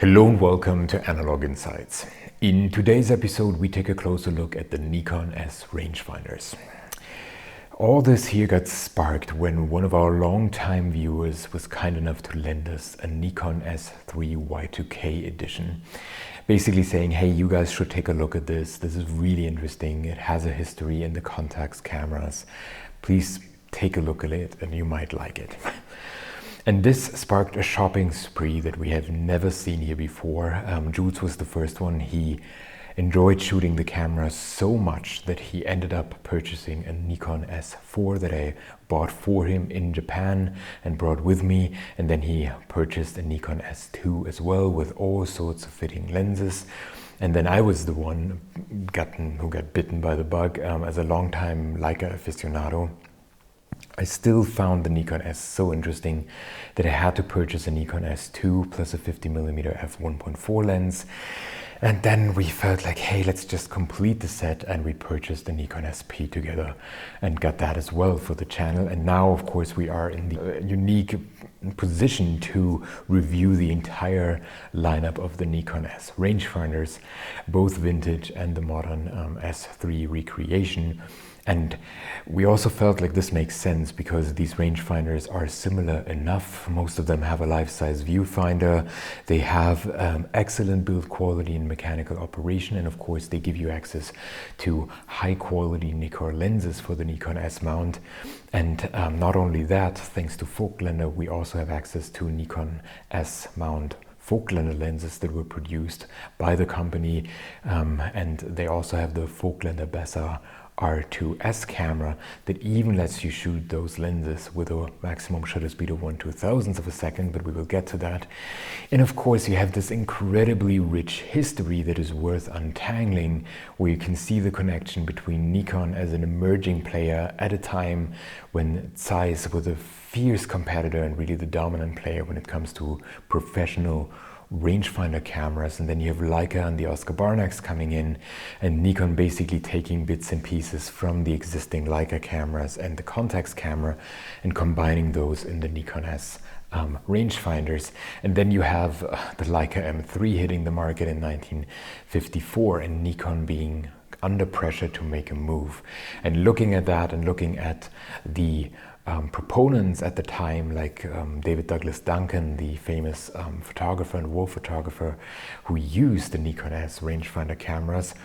Hello and welcome to Analog Insights. In today's episode, we take a closer look at the Nikon S Rangefinders. All this here got sparked when one of our long-time viewers was kind enough to lend us a Nikon S3 Y2K edition. Basically saying, hey, you guys should take a look at this. This is really interesting. It has a history in the Contax cameras. Please take a look at it and you might like it. And this sparked a shopping spree that we have never seen here before. Jules was the first one. He enjoyed shooting the camera so much that he ended up purchasing a Nikon S4 that I bought for him in Japan and brought with me. And then he purchased a Nikon S2 as well with all sorts of fitting lenses. And then I was the one who got bitten by the bug as a longtime Leica aficionado. I still found the Nikon S so interesting that I had to purchase a Nikon S2 plus a 50mm f1.4 lens. And then we felt like, hey, let's just complete the set, and we purchased the Nikon SP together and got that as well for the channel. And now, of course, we are in the unique position to review the entire lineup of the Nikon S Rangefinders, both vintage and the modern S3 recreation. And we also felt like this makes sense because these rangefinders are similar enough. Most of them have a life-size viewfinder. They have excellent build quality and mechanical operation. And of course, they give you access to high-quality Nikkor lenses for the Nikon S mount. And not only that, thanks to Voigtländer, we also have access to Nikon S mount Voigtländer lenses that were produced by the company. And they also have the Voigtländer Bessa R2S camera that even lets you shoot those lenses with a maximum shutter speed of 1/2000th of a second, but we will get to that. And of course you have this incredibly rich history that is worth untangling, where you can see the connection between Nikon as an emerging player at a time when Zeiss was a fierce competitor and really the dominant player when it comes to professional rangefinder cameras, and then you have Leica and the Oscar Barnax coming in, and Nikon basically taking bits and pieces from the existing Leica cameras and the Contax camera and combining those in the Nikon S rangefinders. And then you have the Leica M3 hitting the market in 1954 and Nikon being under pressure to make a move. And looking at that and looking at the proponents at the time, like David Douglas Duncan, the famous photographer and war photographer who used the Nikon S rangefinder cameras,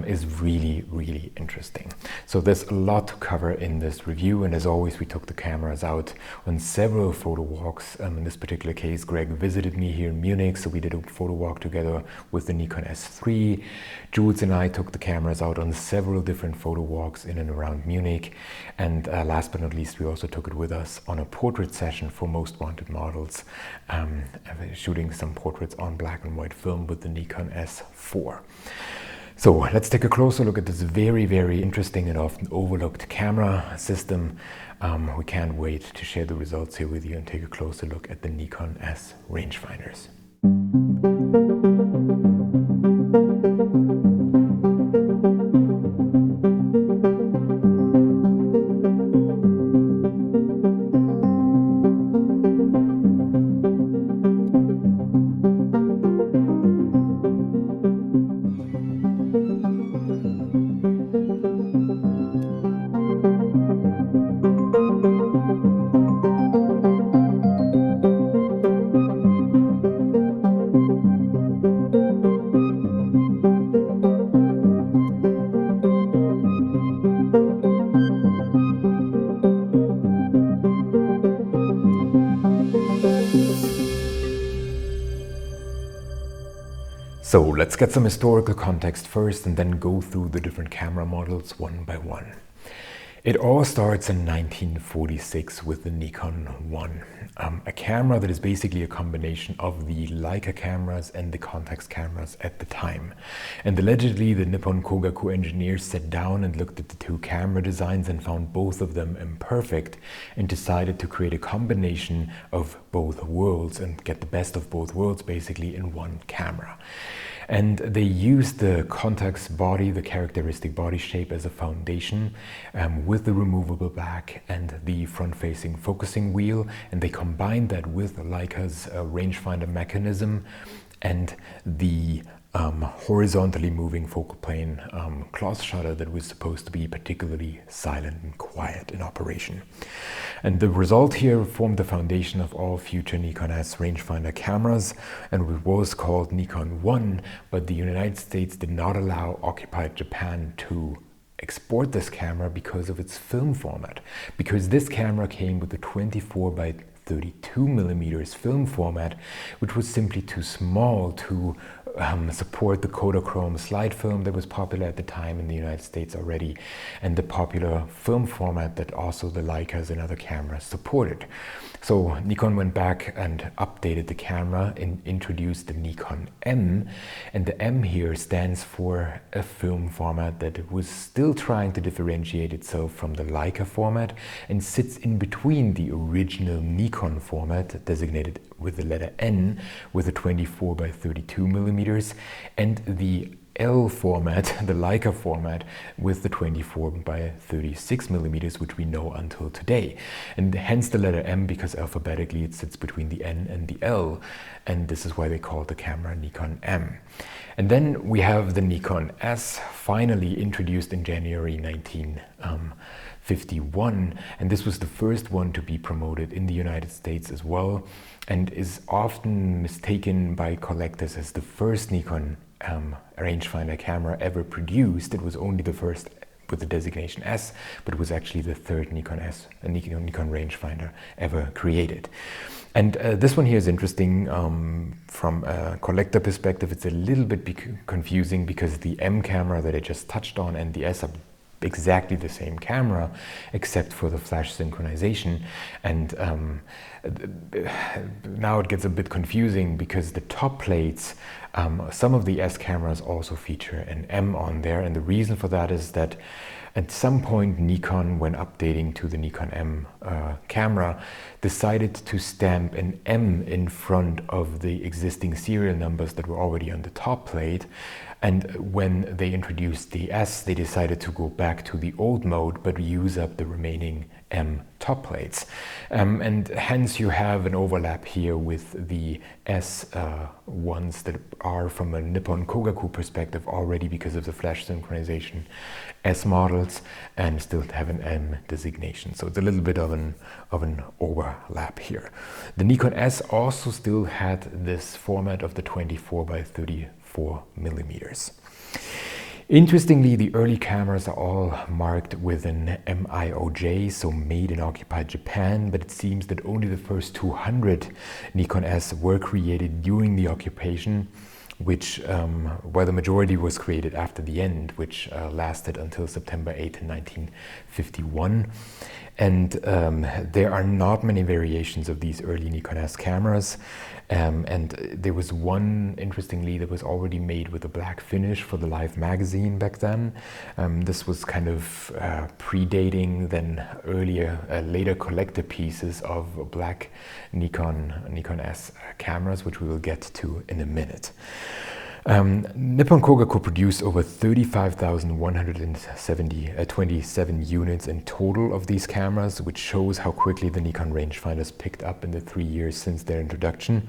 is really, really interesting. So there's a lot to cover in this review, and as always we took the cameras out on several photo walks. In this particular case, Greg visited me here in Munich, so we did a photo walk together with the Nikon S3. Jules and I took the cameras out on several different photo walks in and around Munich, and last but not least we also took it with us on a portrait session for Most Wanted Models, shooting some portraits on black and white film with the Nikon S4. So let's take a closer look at this very, very interesting and often overlooked camera system. We can't wait to share the results here with you and take a closer look at the Nikon S Rangefinders. So let's get some historical context first and then go through the different camera models one by one. It all starts in 1946 with the Nikon 1, a camera that is basically a combination of the Leica cameras and the Contax cameras at the time. And allegedly the Nippon Kogaku engineers sat down and looked at the two camera designs and found both of them imperfect and decided to create a combination of both worlds and get the best of both worlds basically in one camera. And they used the Contax body, the characteristic body shape, as a foundation with the removable back and the front-facing focusing wheel, and they combined that with Leica's rangefinder mechanism and the horizontally moving focal plane cloth shutter that was supposed to be particularly silent and quiet in operation. And the result here formed the foundation of all future Nikon S rangefinder cameras, and it was called Nikon 1, but the United States did not allow occupied Japan to export this camera because of its film format, because this camera came with a 24 by 32 millimeters film format, which was simply too small to support the Kodachrome slide film that was popular at the time in the United States already, and the popular film format that also the Leicas and other cameras supported. So Nikon went back and updated the camera and introduced the Nikon M, and the M here stands for a film format that was still trying to differentiate itself from the Leica format and sits in between the original Nikon format designated with the letter N with a 24 by 32 millimeters and the L format, the Leica format, with the 24 by 36 millimeters, which we know until today. And hence the letter M, because alphabetically it sits between the N and the L, and this is why they called the camera Nikon M. And then we have the Nikon S, finally introduced in January 1951, and this was the first one to be promoted in the United States as well, and is often mistaken by collectors as the first Nikon rangefinder camera ever produced. It was only the first with the designation S, but it was actually the third Nikon rangefinder ever created. And this one here is interesting from a collector perspective. It's a little bit confusing because the M camera that I just touched on and the S are exactly the same camera except for the flash synchronization, and now it gets a bit confusing because the top plates, some of the S cameras also feature an M on there, and the reason for that is that at some point Nikon, when updating to the Nikon M camera, decided to stamp an M in front of the existing serial numbers that were already on the top plate. And when they introduced the S, they decided to go back to the old mode, but use up the remaining M top plates. And hence you have an overlap here with the S ones that are from a Nippon Kogaku perspective already because of the flash synchronization S models, and still have an M designation. So it's a little bit of an overlap here. The Nikon S also still had this format of the 24 by 34 millimeters. Interestingly, the early cameras are all marked with an MIOJ, so made in occupied Japan, but it seems that only the first 200 Nikon S were created during the occupation, which, while the majority was created after the end, which lasted until September 8, 1951. And there are not many variations of these early Nikon S cameras. And there was one, interestingly, that was already made with a black finish for the Life magazine back then. This was kind of predating then later collector pieces of black Nikon S cameras, which we will get to in a minute. Nippon Kogaku produced over 35,127 units in total of these cameras, which shows how quickly the Nikon rangefinders picked up in the 3 years since their introduction.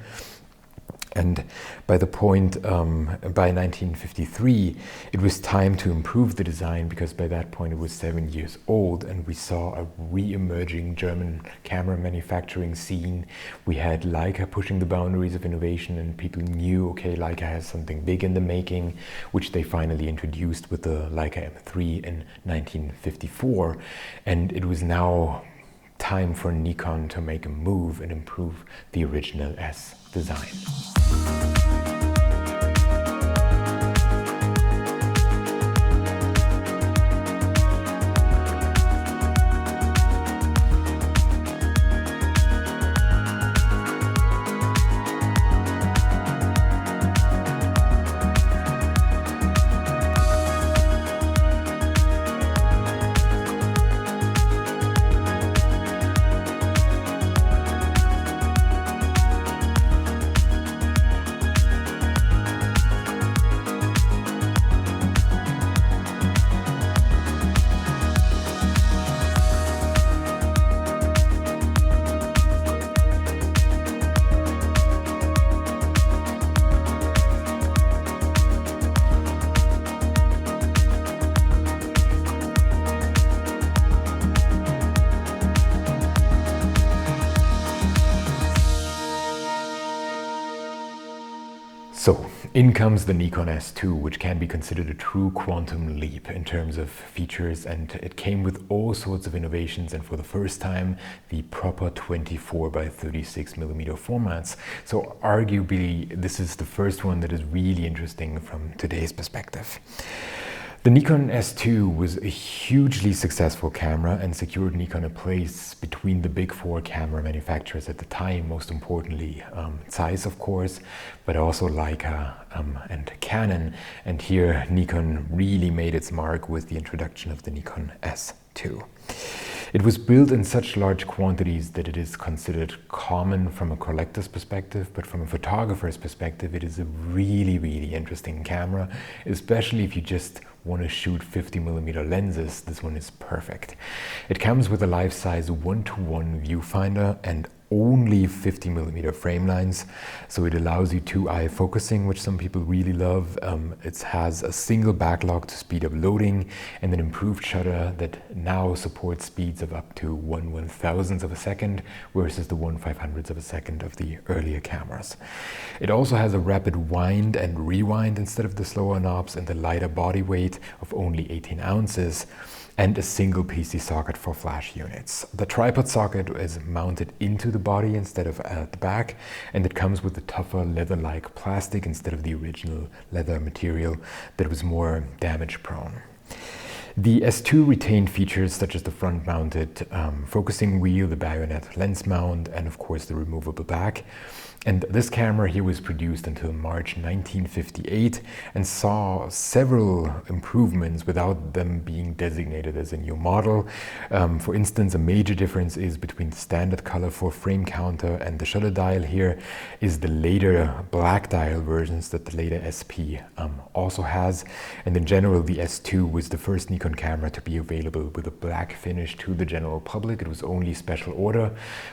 And by the point, by 1953, it was time to improve the design, because by that point it was 7 years old, and we saw a re-emerging German camera manufacturing scene. We had Leica pushing the boundaries of innovation, and people knew, okay, Leica has something big in the making, which they finally introduced with the Leica M3 in 1954. And it was now time for Nikon to make a move and improve the original S design. So, in comes the Nikon S2, which can be considered a true quantum leap in terms of features, and it came with all sorts of innovations, and for the first time, the proper 24 by 36 millimeter formats. So arguably, this is the first one that is really interesting from today's perspective. The Nikon S2 was a hugely successful camera and secured Nikon a place between the big four camera manufacturers at the time, most importantly Zeiss of course, but also Leica and Canon. And here Nikon really made its mark with the introduction of the Nikon S2. It was built in such large quantities that it is considered common from a collector's perspective, but from a photographer's perspective, it is a really, really interesting camera, especially if you just want to shoot 50mm lenses. This one is perfect. It comes with a life-size 1:1 viewfinder and only 50mm frame lines, so it allows you 2-eye focusing, which some people really love. It has a single backlog to speed up loading and an improved shutter that now supports speeds of up to 1/1000th of a second versus the 1/500th of a second of the earlier cameras. It also has a rapid wind and rewind instead of the slower knobs, and the lighter body weight of only 18 ounces. And a single PC socket for flash units. The tripod socket is mounted into the body instead of at the back, and it comes with a tougher leather-like plastic instead of the original leather material that was more damage prone. The S2 retained features such as the front-mounted focusing wheel, the bayonet lens mount, and of course the removable back. And this camera here was produced until March 1958 and saw several improvements without them being designated as a new model. For instance, a major difference is between the standard color for frame counter and the shutter dial here is the later black dial versions that the later SP also has. And in general, the S2 was the first Nikon camera to be available with a black finish to the general public. It was only special order,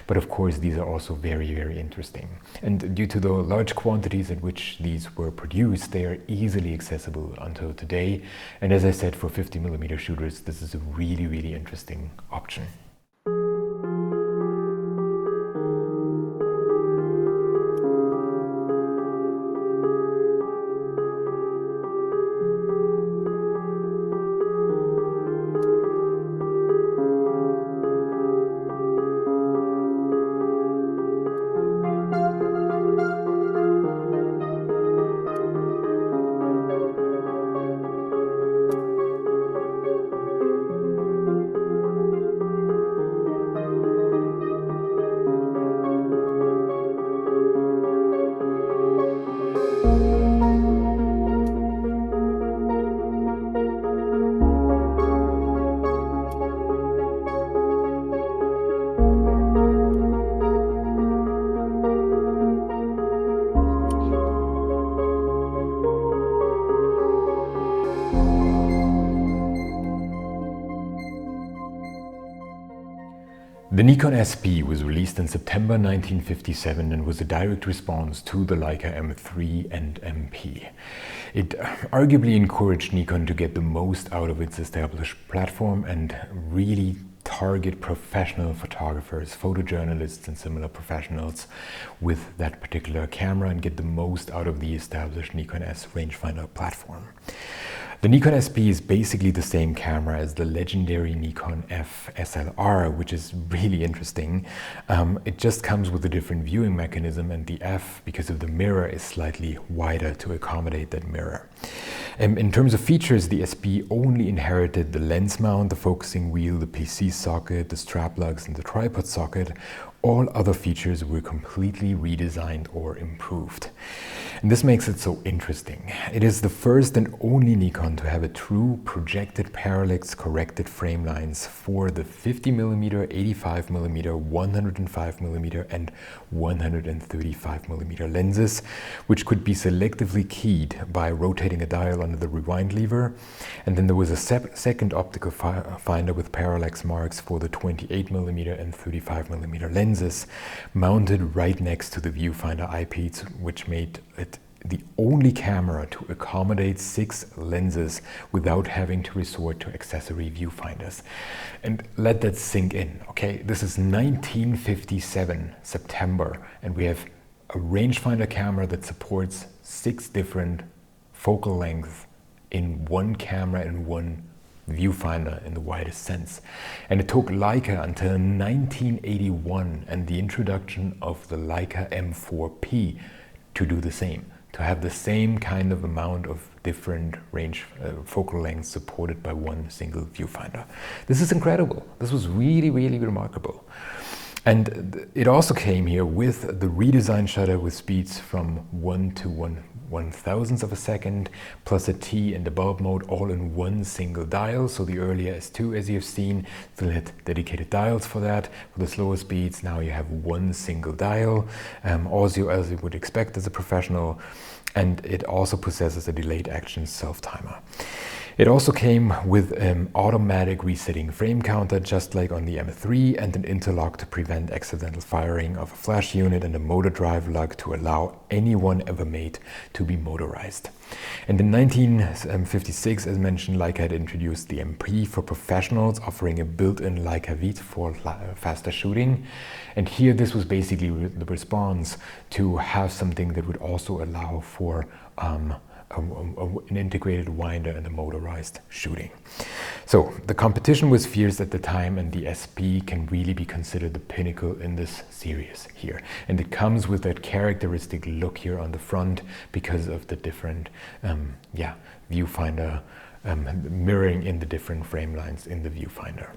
but of course these are also very, very interesting. And due to the large quantities at which these were produced, they are easily accessible until today. And as I said, for 50mm shooters, this is a really, really interesting option. The Nikon SP was released in September 1957 and was a direct response to the Leica M3 and MP. It arguably encouraged Nikon to get the most out of its established platform and really target professional photographers, photojournalists and similar professionals with that particular camera and get the most out of the established Nikon S Rangefinder platform. The Nikon SP is basically the same camera as the legendary Nikon F SLR, which is really interesting. It just comes with a different viewing mechanism, and the F, because of the mirror, is slightly wider to accommodate that mirror. In terms of features, the SP only inherited the lens mount, the focusing wheel, the PC socket, the strap lugs and the tripod socket. All other features were completely redesigned or improved. And this makes it so interesting. It is the first and only Nikon to have a true projected parallax corrected frame lines for the 50mm, 85mm, 105mm and 135mm lenses, which could be selectively keyed by rotating a dial under the rewind lever. And then there was a second optical finder with parallax marks for the 28mm and 35mm lenses mounted right next to the viewfinder eyepiece, which made it the only camera to accommodate 6 lenses without having to resort to accessory viewfinders. And let that sink in, okay? This is 1957 September, and we have a rangefinder camera that supports 6 different focal lengths in one camera, in one viewfinder in the widest sense. And it took Leica until 1981 and the introduction of the Leica M4P to do the same, to have the same kind of amount of different range focal lengths supported by one single viewfinder. This is incredible. This was really, really remarkable. And it also came here with the redesigned shutter with speeds from 1 to 1/1000th of a second, plus a T and a bulb mode, all in one single dial. So the earlier S2, as you've seen, still had dedicated dials for that. For the slower speeds, now you have one single dial, also as you would expect as a professional. And it also possesses a delayed action self-timer. It also came with an automatic resetting frame counter, just like on the M3, and an interlock to prevent accidental firing of a flash unit, and a motor drive lug to allow anyone ever made to be motorized. And in 1956, as mentioned, Leica had introduced the MP for professionals, offering a built-in Leica Vite for faster shooting. And here this was basically the response to have something that would also allow for an integrated winder and a motorized shooting. So the competition was fierce at the time, and the SP can really be considered the pinnacle in this series here. And it comes with that characteristic look here on the front because of the different viewfinder mirroring in the different frame lines in the viewfinder.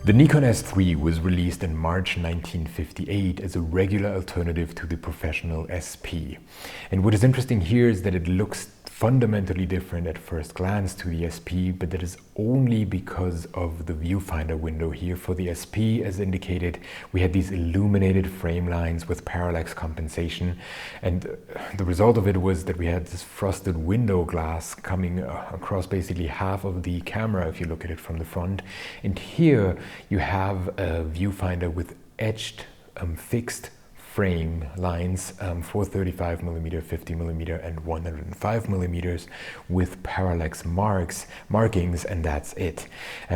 The Nikon S3 was released in March 1958 as a regular alternative to the professional SP. And what is interesting here is that it looks fundamentally different at first glance to the SP, but that is only because of the viewfinder window here. For the SP, as indicated, we had these illuminated frame lines with parallax compensation, and the result of it was that we had this frosted window glass coming across basically half of the camera if you look at it from the front. And here you have a viewfinder with etched fixed frame lines for 35mm, 50mm and 105mm with parallax markings, and that's it.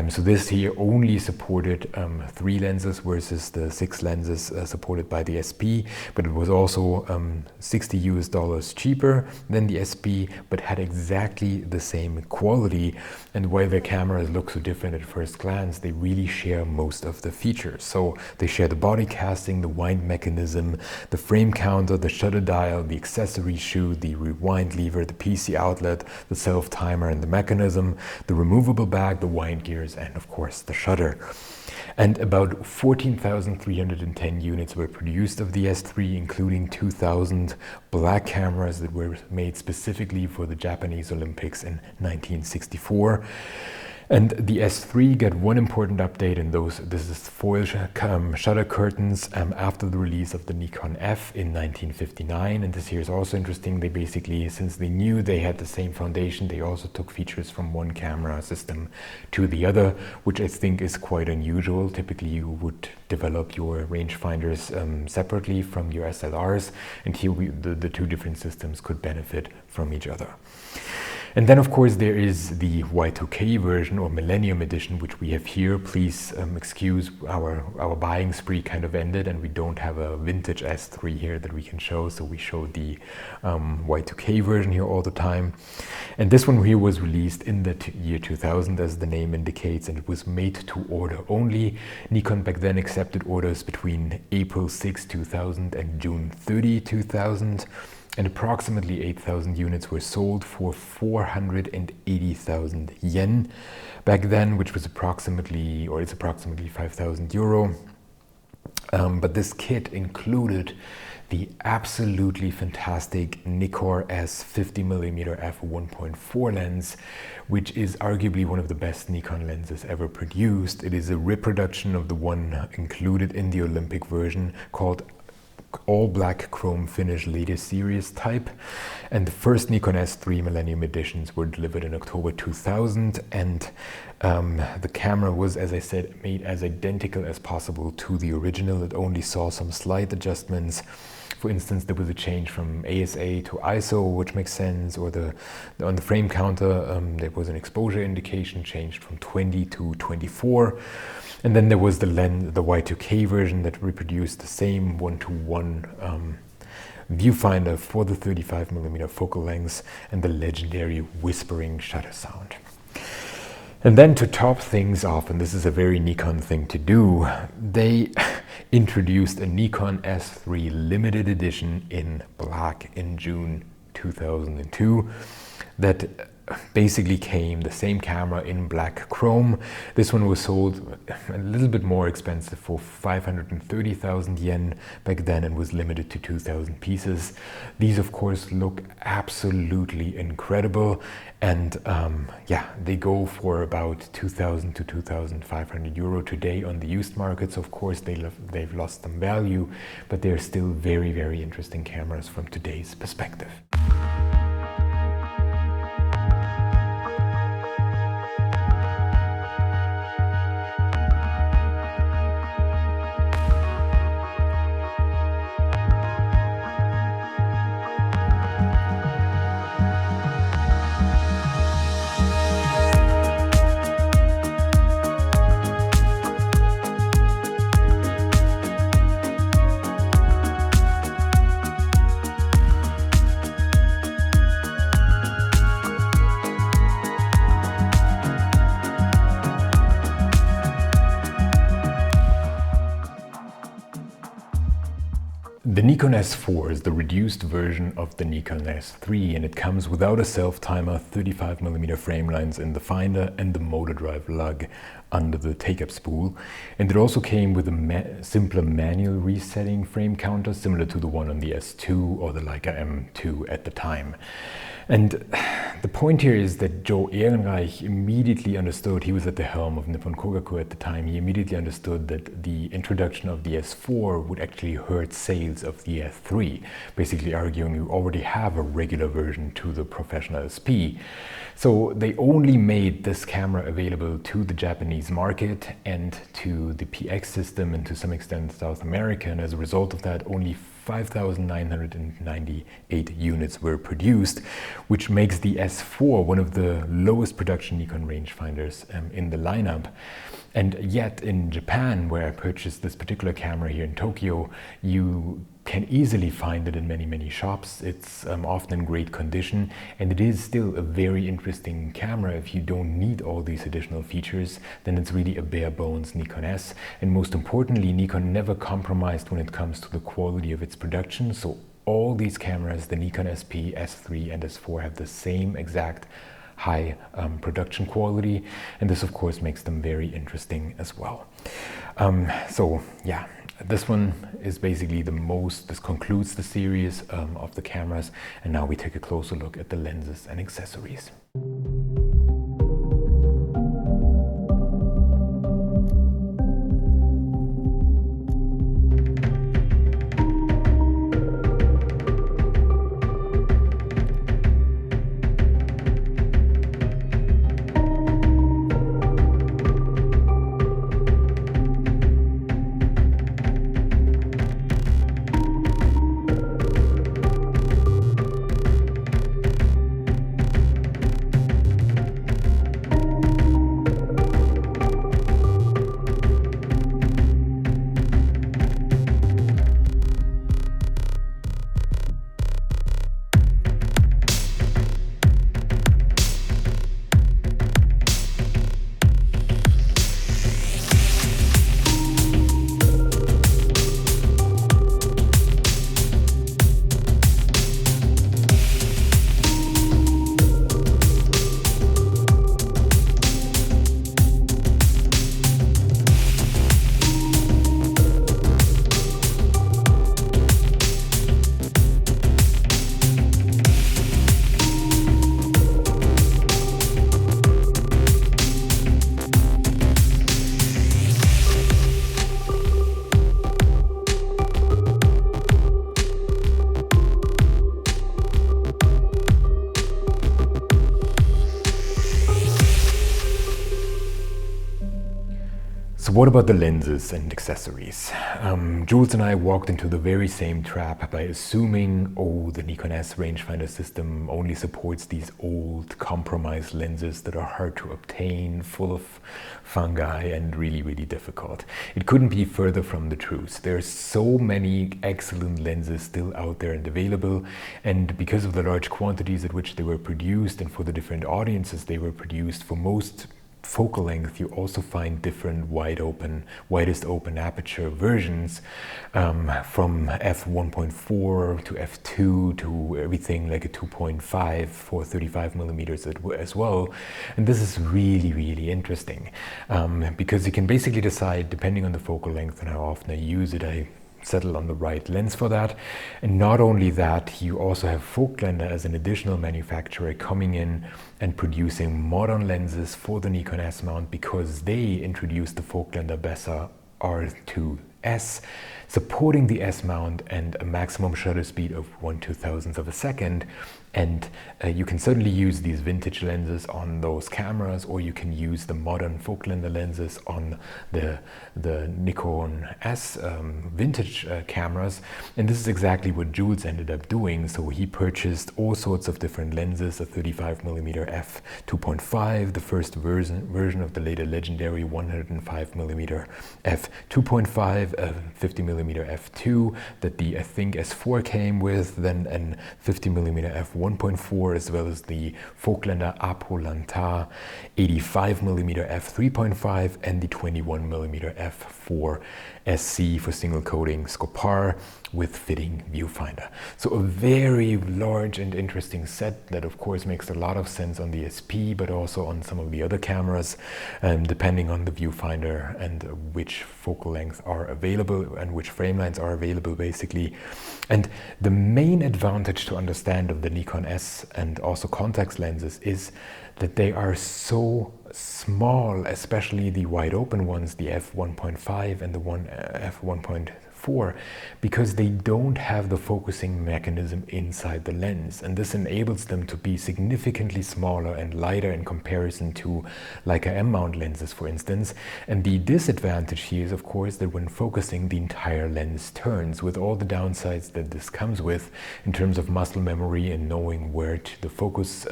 So this here only supported 3 lenses versus the 6 lenses supported by the SP, but it was also $60 cheaper than the SP, but had exactly the same quality. And while the cameras look so different at first glance, they really share most of the features. So they share the body casting, the wind mechanism, the frame counter, the shutter dial, the accessory shoe, the rewind lever, the PC outlet, the self-timer and the mechanism, the removable bag, the wind gears, and of course the shutter. And about 14,310 units were produced of the S3, including 2,000 black cameras that were made specifically for the Japanese Olympics in 1964. And the S3 got one important update in those. This is foil shutter curtains after the release of the Nikon F in 1959. And this here is also interesting. They basically, since they knew they had the same foundation, they also took features from one camera system to the other, which I think is quite unusual. Typically, you would develop your rangefinders separately from your SLRs. And here the 2 different systems could benefit from each other. And then, of course, there is the Y2K version or Millennium Edition, which we have here. Please excuse our buying spree kind of ended, and we don't have a vintage S3 here that we can show. So we show the Y2K version here all the time. And this one here was released in the year 2000, as the name indicates, and it was made to order only. Nikon back then accepted orders between April 6, 2000 and June 30, 2000. And approximately 8,000 units were sold for 480,000 yen back then, which was approximately 5,000 euro. But this kit included the absolutely fantastic Nikon S 50mm f1.4 lens, which is arguably one of the best Nikon lenses ever produced. It is a reproduction of the one included in the Olympic version, called all black chrome finish latest series type, and the first Nikon S3 Millennium editions were delivered in October 2000, and the camera was, as I said, made as identical as possible to the original. It only saw some slight adjustments. For instance, there was a change from ASA to ISO, which makes sense, or on the frame counter there was an exposure indication changed from 20 to 24. And then there was the Y2K version that reproduced the same one-to-one viewfinder for the 35mm focal length and the legendary whispering shutter sound. And then to top things off, and this is a very Nikon thing to do, they introduced a Nikon S3 limited edition in black in June 2002 that basically came the same camera in black chrome. This one was sold a little bit more expensive for 530,000 yen back then and was limited to 2,000 pieces. These of course look absolutely incredible, and yeah, they go for about 2,000 to 2,500 euro today on the used markets. Of course they've lost some value, but they're still very, very interesting cameras from today's perspective. The Nikon S4 is the reduced version of the Nikon S3, and it comes without a self-timer, 35mm frame lines in the finder and the motor drive lug under the take-up spool. And it also came with a simpler manual resetting frame counter, similar to the one on the S2 or the Leica M2 at the time. And the point here is that Joe Ehrenreich immediately understood, he was at the helm of Nippon Kogaku at the time, he immediately understood that the introduction of the S4 would actually hurt sales of the S3, basically arguing you already have a regular version to the professional SP. So they only made this camera available to the Japanese market and to the PX system and to some extent South America, and as a result of that only 5,998 units were produced, which makes the S4 one of the lowest production Nikon rangefinders in the lineup. And yet in Japan, where I purchased this particular camera here in Tokyo, you can easily find it in many shops. It's often in great condition, and it is still a very interesting camera. If you don't need all these additional features, then it's really a bare bones Nikon S. And most importantly, Nikon never compromised when it comes to the quality of its production. So all these cameras, the Nikon SP, S3 and S4, have the same exact high production quality, and this of course makes them very interesting as well. So yeah, this one is basically this concludes the series of the cameras, and now we take a closer look at the lenses and accessories. So what about the lenses and accessories? Jules and I walked into the very same trap by assuming, oh, the Nikon S rangefinder system only supports these old compromised lenses that are hard to obtain, full of fungi and really, really difficult. It couldn't be further from the truth. There's so many excellent lenses still out there and available, and because of the large quantities at which they were produced and for the different audiences they were produced, for most focal length you also find different widest open aperture versions, from f1.4 to f2 to everything like a 2.5 for 35 millimeters as well. And this is really, really interesting, because you can basically decide, depending on the focal length and how often I use it, I settle on the right lens for that. And not only that, you also have Voigtländer as an additional manufacturer coming in and producing modern lenses for the Nikon S mount, because they introduced the Voigtländer Bessa R2S, supporting the S mount and a maximum shutter speed of 1/2000th of a second. And you can certainly use these vintage lenses on those cameras, or you can use the modern Voigtländer lenses on the Nikon S vintage cameras. And this is exactly what Jules ended up doing. So he purchased all sorts of different lenses, a 35mm f2.5, the first version of the later legendary 105mm f2.5, a 50mm f2 that the I think S4 came with, then an 50mm f1.4, as well as the Voigtländer Apo 85mm f3.5 and the 21mm f4 SC for single coating Scopar with fitting viewfinder. So a very large and interesting set that of course makes a lot of sense on the SP, but also on some of the other cameras, depending on the viewfinder and which focal length are available and which frame lines are available basically. And the main advantage to understand of the Nikon S and also contact lenses is that they are so small, especially the wide open ones, the f1.5 and the f1.4, because they don't have the focusing mechanism inside the lens, and this enables them to be significantly smaller and lighter in comparison to Leica M-mount lenses, for instance. And the disadvantage here is of course that when focusing, the entire lens turns, with all the downsides that this comes with in terms of muscle memory and knowing where the focus,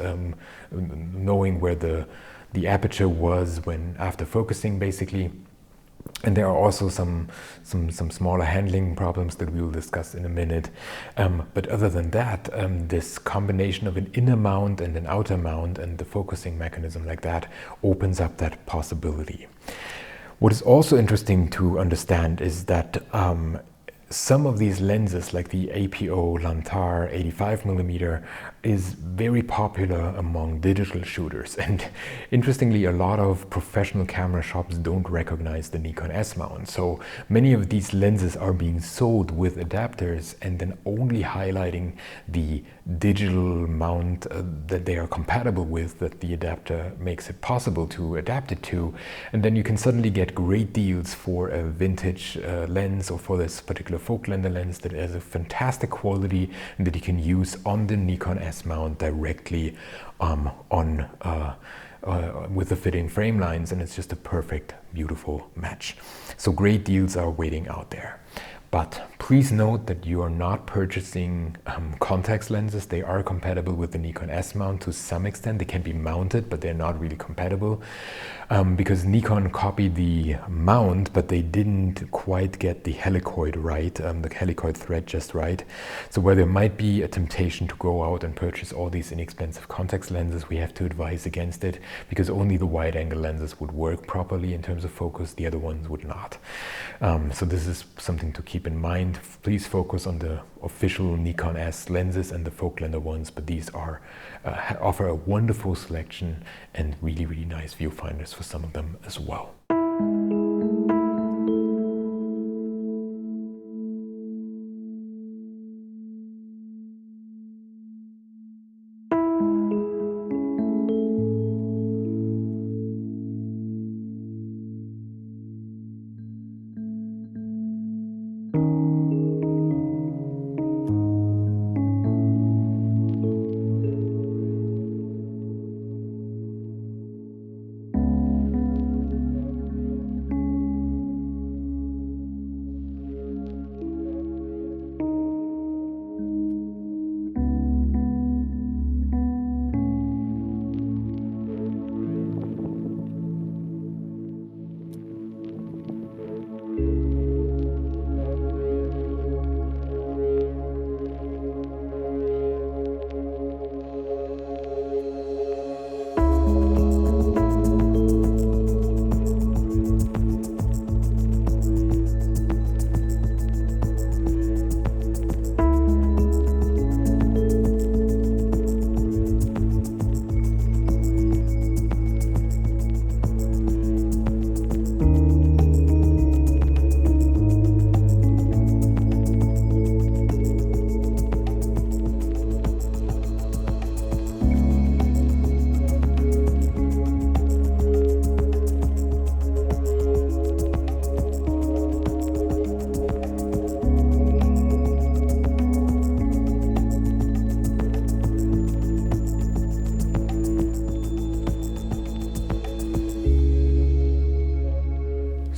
knowing where the aperture was when after focusing basically. And there are also some smaller handling problems that we will discuss in a minute. But other than that, this combination of an inner mount and an outer mount and the focusing mechanism like that opens up that possibility. What is also interesting to understand is that some of these lenses, like the APO Lantar 85mm, is very popular among digital shooters. And interestingly, a lot of professional camera shops don't recognize the Nikon S mount. So many of these lenses are being sold with adapters and then only highlighting the digital mount that they are compatible with, that the adapter makes it possible to adapt it to. And then you can suddenly get great deals for a vintage lens, or for this particular Voigtländer lens that has a fantastic quality and that you can use on the Nikon S mount directly with the fitting frame lines, and it's just a perfect, beautiful match. So great deals are waiting out there. But please note that you are not purchasing contact lenses. They are compatible with the Nikon S mount to some extent. They can be mounted, but they're not really compatible, because Nikon copied the mount, but they didn't quite get the helicoid right, the helicoid thread just right. So where there might be a temptation to go out and purchase all these inexpensive contact lenses, we have to advise against it, because only the wide angle lenses would work properly in terms of focus, the other ones would not. So this is something to keep in mind. Please focus on the official Nikon S lenses and the Voigtländer ones, but these are offer a wonderful selection and really, really nice viewfinders for some of them as well.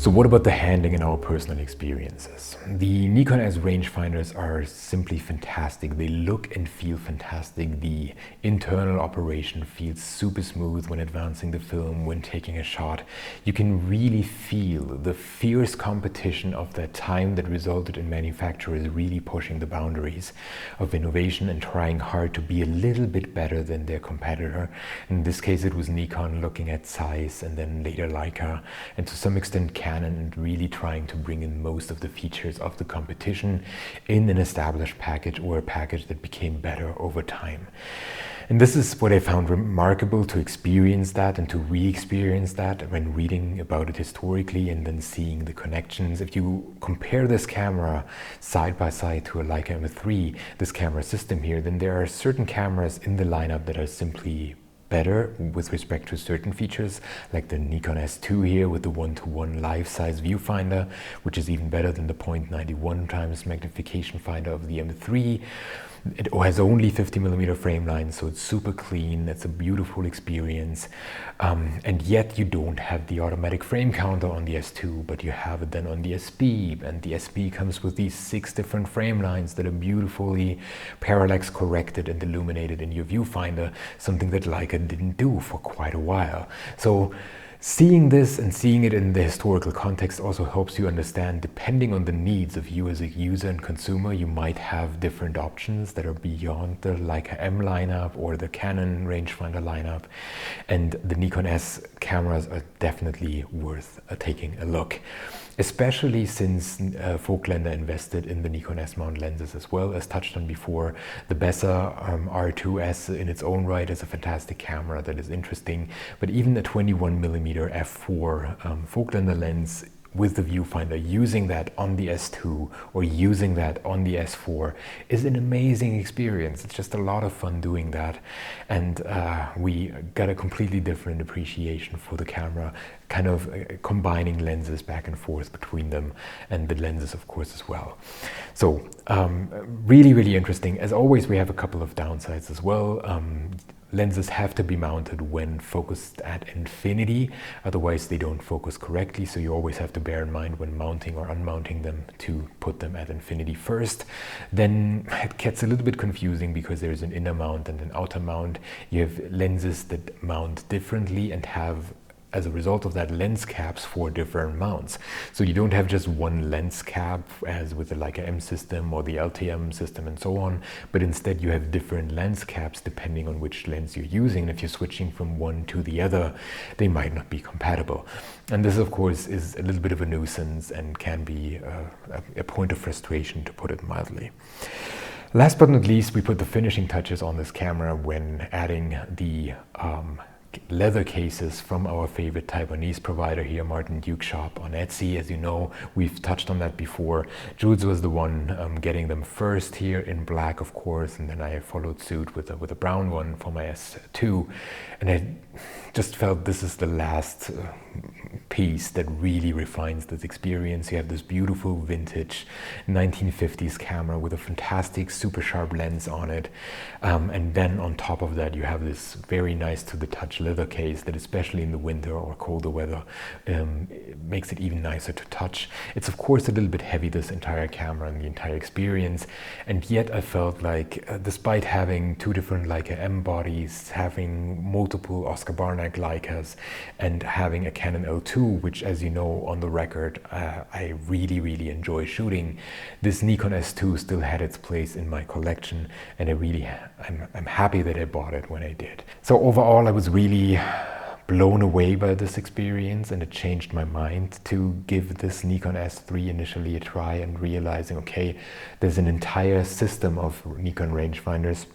So what about the handling and our personal experiences? The Nikon S Rangefinders are simply fantastic. They look and feel fantastic. The internal operation feels super smooth when advancing the film, when taking a shot. You can really feel the fierce competition of that time that resulted in manufacturers really pushing the boundaries of innovation and trying hard to be a little bit better than their competitor. In this case, it was Nikon looking at Zeiss and then later Leica, and to some extent Canon, and really trying to bring in most of the features of the competition in an established package or a package that became better over time. And this is what I found remarkable, to experience that and to re-experience that when reading about it historically and then seeing the connections. If you compare this camera side by side to a Leica M3, this camera system here, then there are certain cameras in the lineup that are simply better with respect to certain features, like the Nikon S2 here with the 1:1 life-size viewfinder, which is even better than the 0.91 times magnification finder of the M3. It has only 50mm frame lines, so it's super clean. It's a beautiful experience, and yet you don't have the automatic frame counter on the S2, but you have it then on the SP, and the SP comes with these 6 different frame lines that are beautifully parallax corrected and illuminated in your viewfinder, something that Leica didn't do for quite a while. So seeing this and seeing it in the historical context also helps you understand, depending on the needs of you as a user and consumer, you might have different options that are beyond the Leica M lineup or the Canon rangefinder lineup. And the Nikon S cameras are definitely worth taking a look, especially since Vogtländer invested in the Nikon S mount lenses as well. As touched on before, the Bessa R2S in its own right is a fantastic camera that is interesting, but even the 21mm f4 Vogtländer lens with the viewfinder, using that on the S2 or using that on the S4 is an amazing experience. It's just a lot of fun doing that, and we got a completely different appreciation for the camera, kind of combining lenses back and forth between them, and the lenses of course as well. So really interesting. As always, we have a couple of downsides as well. Lenses have to be mounted when focused at infinity, otherwise they don't focus correctly, so you always have to bear in mind when mounting or unmounting them to put them at infinity first. Then it gets a little bit confusing because there's an inner mount and an outer mount. You have lenses that mount differently and have, as a result of that, lens caps for different mounts. So you don't have just one lens cap as with the Leica M system or the LTM system and so on, but instead you have different lens caps depending on which lens you're using. And if you're switching from one to the other, they might not be compatible. And this of course is a little bit of a nuisance and can be a point of frustration, to put it mildly. Last but not least, we put the finishing touches on this camera when adding the leather cases from our favorite Taiwanese provider here, Martin Duke Shop on Etsy. As you know, we've touched on that before. Jules was the one getting them first here in black, of course, and then I followed suit with a brown one for my S2, and I just felt this is the last piece that really refines this experience. You have this beautiful vintage 1950s camera with a fantastic super sharp lens on it, and then on top of that you have this very nice to the touch leather case that, especially in the winter or colder weather, makes it even nicer to touch. It's of course a little bit heavy, this entire camera and the entire experience, and yet I felt like despite having 2 different Leica M bodies, having multiple Oscar Barnack Leicas, and having a Canon L2, which, as you know on the record, I really enjoy shooting, this Nikon S2 still had its place in my collection, and I'm happy that I bought it when I did. So overall, I was really blown away by this experience, and it changed my mind to give this Nikon S3 initially a try, and realizing, okay, there's an entire system of Nikon rangefinders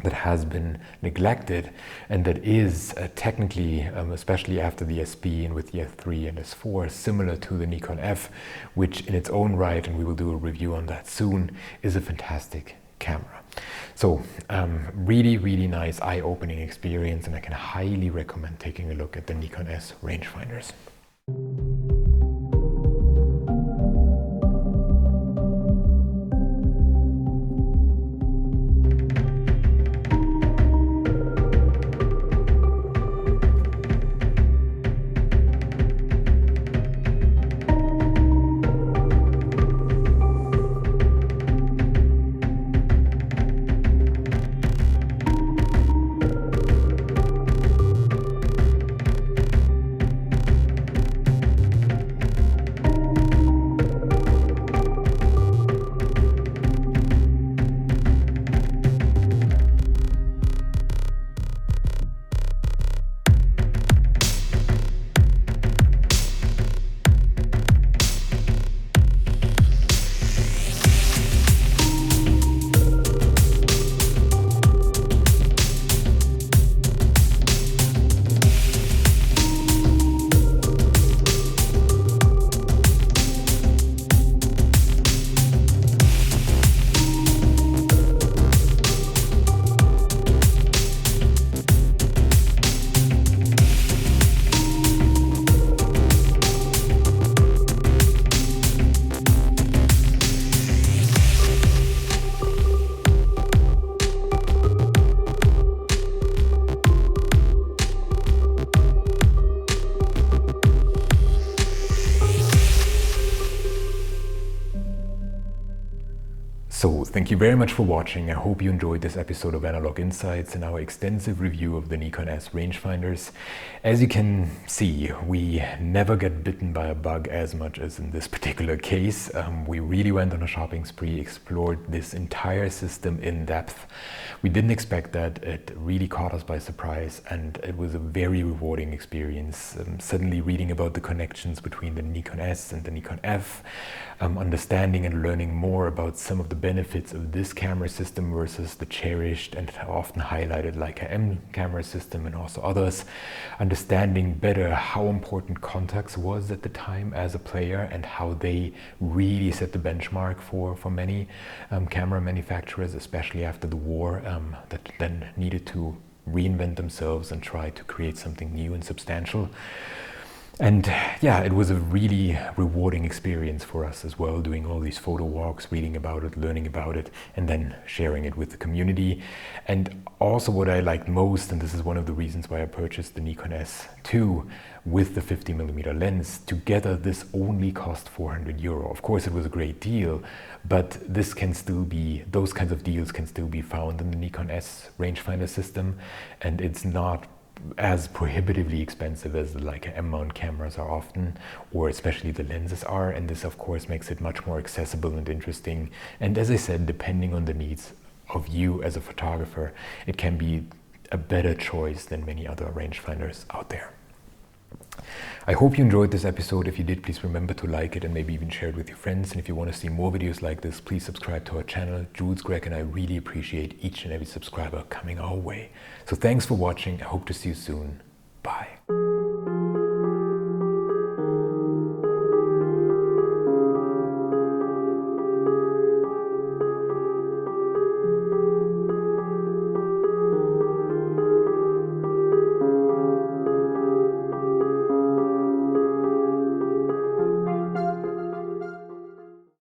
that has been neglected, and that is technically, especially after the SP and with the S3 and S4, similar to the Nikon F, which in its own right, and we will do a review on that soon, is a fantastic camera. So really nice eye-opening experience, and I can highly recommend taking a look at the Nikon S Rangefinders. thank you very much for watching. I hope you enjoyed this episode of Analog Insights and our extensive review of the Nikon S Rangefinders. As you can see, we never get bitten by a bug as much as in this particular case. We really went on a shopping spree, explored this entire system in depth. We didn't expect that. It really caught us by surprise, and it was a very rewarding experience. Suddenly reading about the connections between the Nikon S and the Nikon F, understanding and learning more about some of the benefits of this camera system versus the cherished and often highlighted Leica M camera system and also others, understanding better how important Contax was at the time as a player and how they really set the benchmark for many camera manufacturers, especially after the war, that then needed to reinvent themselves and try to create something new and substantial. And yeah, it was a really rewarding experience for us as well, doing all these photo walks, reading about it, learning about it, and then sharing it with the community. And also what I liked most, and this is one of the reasons why I purchased the Nikon S2 with the 50mm lens, together this only cost €400. Of course it was a great deal, but this can still be, those kinds of deals can still be found in the Nikon S rangefinder system, and it's not as prohibitively expensive as the Leica M mount cameras are often, or especially the lenses are, and this of course makes it much more accessible and interesting. And as I said, depending on the needs of you as a photographer, it can be a better choice than many other rangefinders out there. I hope you enjoyed this episode. If you did, please remember to like it and maybe even share it with your friends. And if you want to see more videos like this, please subscribe to our channel. Jules, Greg, and I really appreciate each and every subscriber coming our way. So thanks for watching. I hope to see you soon. Bye.